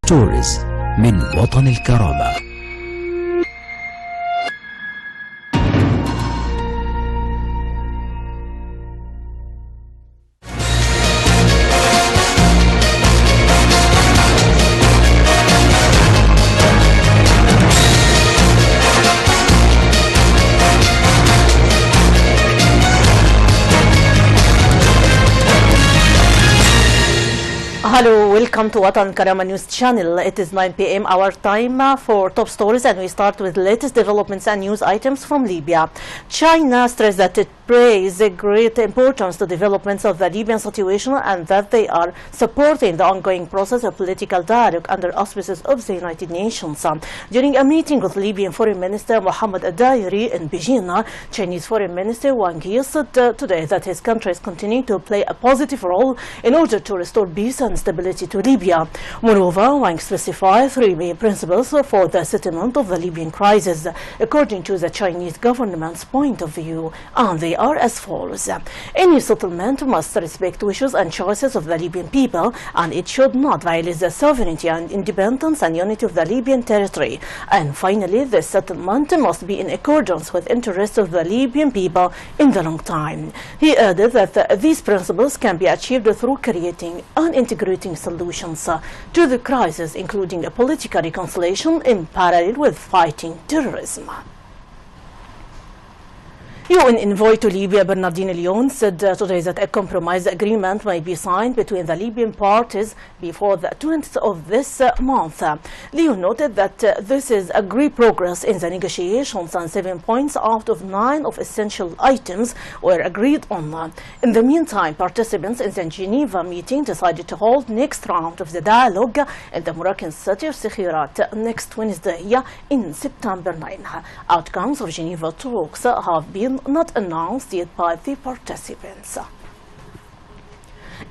ستوريز من وطن الكرامة. Hello, welcome to Watan Karama News Channel. It is 9 p.m. our time for top stories, and we start with the latest developments and news items from Libya. China stressed that it plays a great importance to developments of the Libyan situation and that they are supporting the ongoing process of political dialogue under auspices of the United Nations. During a meeting with Libyan Foreign Minister Mohammed Adayri in Beijing, Chinese Foreign Minister Wang Yi said today that his country is continuing to play a positive role in order to restore peace and stability to Libya. Moreover, Wang specified three main principles for the settlement of the Libyan crisis, according to the Chinese government's point of view, and they are as follows. Any settlement must respect wishes and choices of the Libyan people, and it should not violate the sovereignty and independence and unity of the Libyan territory. And finally, the settlement must be in accordance with the interests of the Libyan people in the long time. He added that these principles can be achieved through creating and integrating solutions to the crisis, including a political reconciliation in parallel with fighting terrorism. UN envoy to Libya Bernardino Leon said today that a compromise agreement may be signed between the Libyan parties before the 20th of this month. Leon noted that this is a great progress in the negotiations, and 7 points out of 9 of essential items were agreed on. In the meantime, participants in the Geneva meeting decided to hold next round of the dialogue in the Moroccan city of Sekhirat next Wednesday in September 9. Outcomes of Geneva talks have been not announced yet by the participants.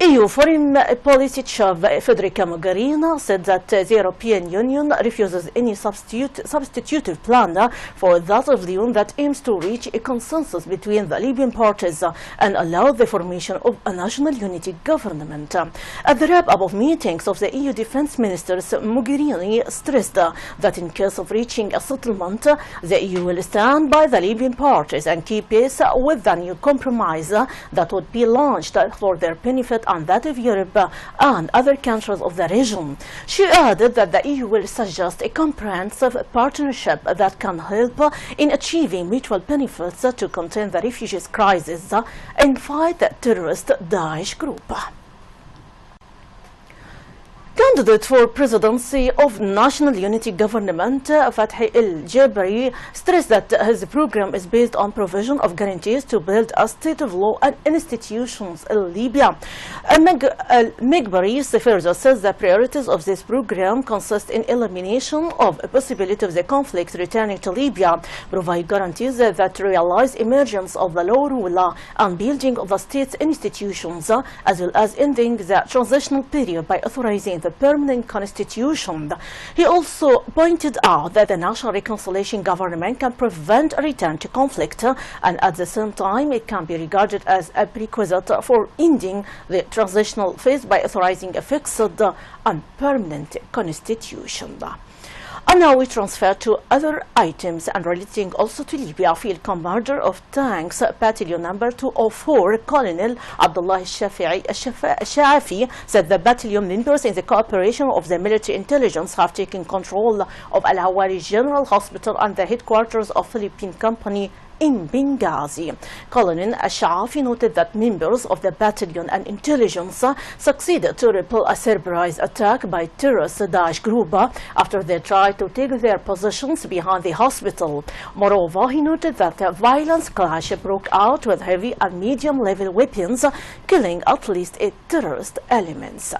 EU Foreign Policy Chief Federica Mogherini said that the European Union refuses any substitutive plan for that of the UN that aims to reach a consensus between the Libyan parties and allow the formation of a national unity government. At the wrap-up of meetings of the EU defense ministers, Mogherini stressed that in case of reaching a settlement, the EU will stand by the Libyan parties and keep pace with the new compromise that would be launched for their benefit and that of Europe and other countries of the region. She added that the EU will suggest a comprehensive partnership that can help in achieving mutual benefits to contain the refugees crisis and fight the terrorist Daesh group. Candidate for presidency of National Unity Government, Fathi El-Jabri, stressed that his program is based on provision of guarantees to build a state of law and institutions in Libya. Megbari further says the priorities of this program consist in elimination of a possibility of the conflict returning to Libya, provide guarantees that realize emergence of the law rule and building of the state's institutions, as well as ending the transitional period by authorizing the permanent constitution. He also pointed out that the National Reconciliation Government can prevent a return to conflict, and at the same time it can be regarded as a prerequisite for ending the transitional phase by authorizing a fixed and permanent constitution. And now we transfer to other items and relating also to Libya. Field Commander of Tanks Battalion Number 204, Colonel Abdullah Shafi, said the battalion members in the cooperation of the military intelligence have taken control of Al-Hawari General Hospital and the headquarters of Philippine Company in Benghazi. Colonel Shafi noted that members of the battalion and intelligence succeeded to repel a surprise attack by terrorist Daesh group after they tried to take their positions behind the hospital. Moreover, he noted that the violence clash broke out with heavy and medium level weapons, killing at least 8 terrorist elements.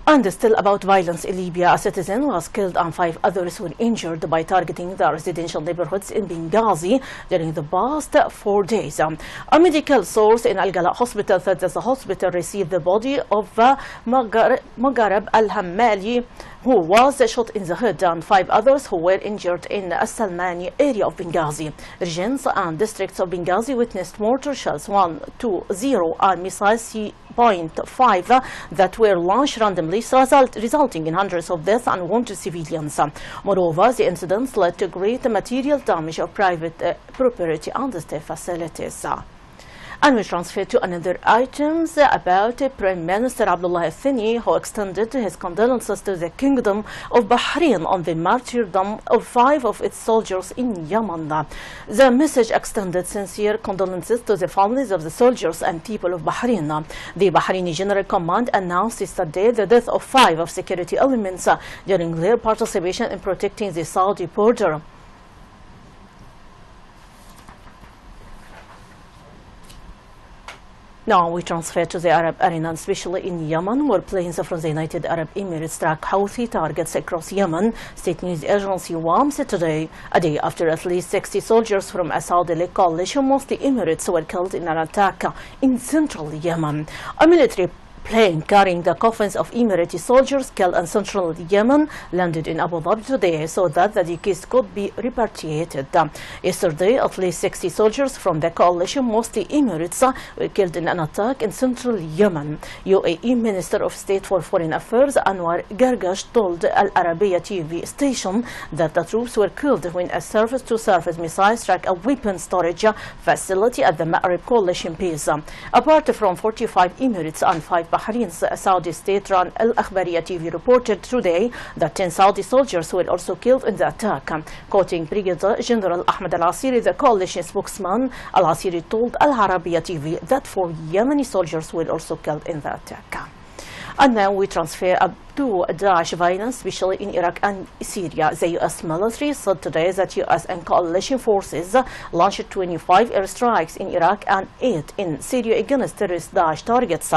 And still about violence in Libya, a citizen was killed and 5 others were injured by targeting the residential neighborhoods in Benghazi during the past 4 days. A medical source in Al-Gala Hospital said that the hospital received the body of Maghareb Al-Hammali, who was shot in the head, and 5 others who were injured in the As-Salmani area of Benghazi. Regions and districts of Benghazi witnessed mortar shells 120 and missiles 1.5 that were launched randomly, resulting in hundreds of deaths and wounded civilians. Moreover, the incidents led to great material damage of private property and state facilities. And we transfer to another items about Prime Minister Abdullah al-Thani, who extended his condolences to the Kingdom of Bahrain on the martyrdom of 5 of its soldiers in Yemen. The message extended sincere condolences to the families of the soldiers and people of Bahrain. The Bahraini General Command announced yesterday the death of 5 of security elements during their participation in protecting the Saudi border. Now we transfer to the Arab arena, especially in Yemen, where planes from the United Arab Emirates struck Houthi targets across Yemen. State news agency WAM said today, a day after at least 60 soldiers from a Saudi-led coalition, mostly Emirates, were killed in an attack in central Yemen. A military plane carrying the coffins of Emirati soldiers killed in central Yemen landed in Abu Dhabi today so that the deceased could be repatriated. Yesterday, at least 60 soldiers from the coalition, mostly Emirates, were killed in an attack in central Yemen. UAE Minister of State for Foreign Affairs Anwar Gargash told Al Arabiya TV station that the troops were killed when a surface-to-surface missile struck a weapon storage facility at the Ma'rib coalition base. Apart from 45 Emirates and 5 Bahrain's Saudi state-run Al Akhbariya TV reported today that 10 Saudi soldiers were also killed in the attack. Quoting Brigadier General Ahmed Al-Asiri, the coalition spokesman, Al-Asiri told Al Arabiya TV that 4 Yemeni soldiers were also killed in the attack. And now we transfer up to Daesh violence, especially in Iraq and Syria. The U.S. military said today that U.S. and coalition forces launched 25 airstrikes in Iraq and 8 in Syria against terrorist Daesh targets.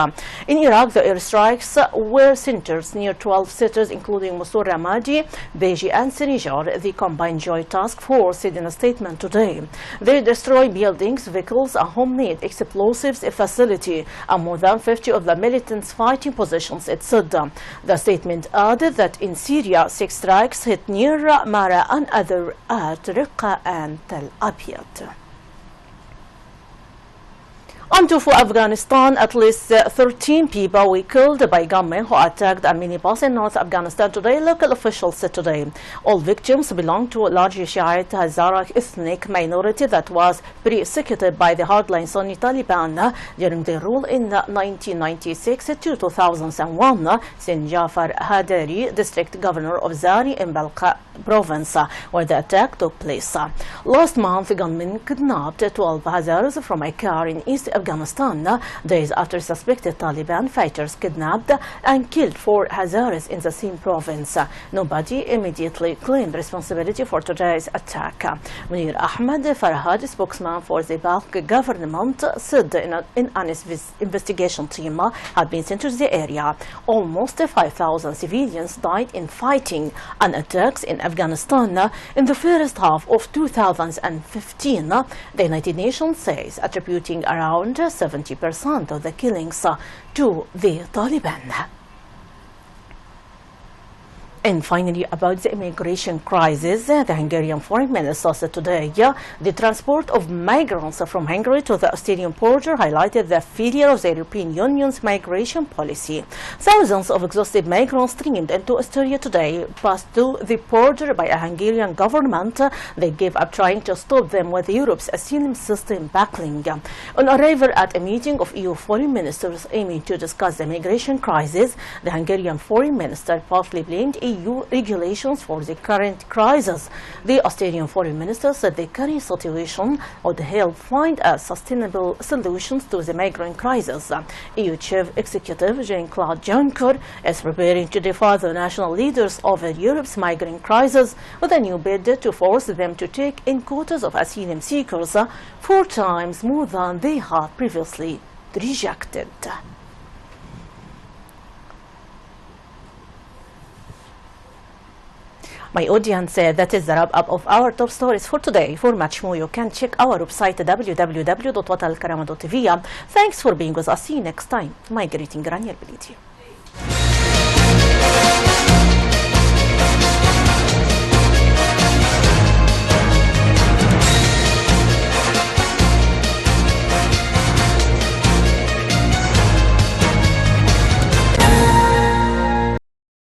In Iraq, the airstrikes were centered near 12 cities, including Mosul, Ramadi, Beji, and Sinjar. The Combined Joint Task Force said in a statement today they destroyed buildings, vehicles, a homemade explosives facility, and more than 50 of the militants' fighting positions, it said. The statement added that in Syria, 6 strikes hit near Mara and other at Raqqa and Tel Abyad. On to Afghanistan, at least 13 people were killed by gunmen who attacked a minibus in North Afghanistan today, local officials said today. All victims belong to a large Shiite Hazara ethnic minority that was persecuted by the hardline Sunni Taliban during their rule in 1996 to 2001, said Jafar Hadari, district governor of Zari in Balqa province, where the attack took place. Last month, gunmen kidnapped 12 Hazaras from a car in East Afghanistan, days after suspected Taliban fighters kidnapped and killed 4 Hazaras in the same province. Nobody immediately claimed responsibility for today's attack. Munir Ahmed Farhad, spokesman for the Balkh government, said an investigation team had been sent to the area. Almost 5,000 civilians died in fighting and attacks in Afghanistan in the first half of 2015, the United Nations says, attributing around 70% of the killings to the Taliban. And finally, about the immigration crisis, the Hungarian foreign minister said today the transport of migrants from Hungary to the Austrian border highlighted the failure of the European Union's migration policy. Thousands of exhausted migrants streamed into Austria today, passed through the border by a Hungarian government. They gave up trying to stop them with Europe's asylum system backling. On arrival at a meeting of EU foreign ministers aiming to discuss the migration crisis, the Hungarian foreign minister partly blamed EU regulations for the current crisis. The Australian foreign minister said the current situation would help find a sustainable solutions to the migrant crisis. EU Chief Executive Jean-Claude Juncker is preparing to defy the national leaders over Europe's migrant crisis with a new bid to force them to take in quotas of asylum seekers 4 times more than they had previously rejected. My audience, that is the wrap-up of our top stories for today. For much more, you can check our website www.watalkarama.tv. Thanks for being with us. See you next time. My greeting, Rانيا البليدى.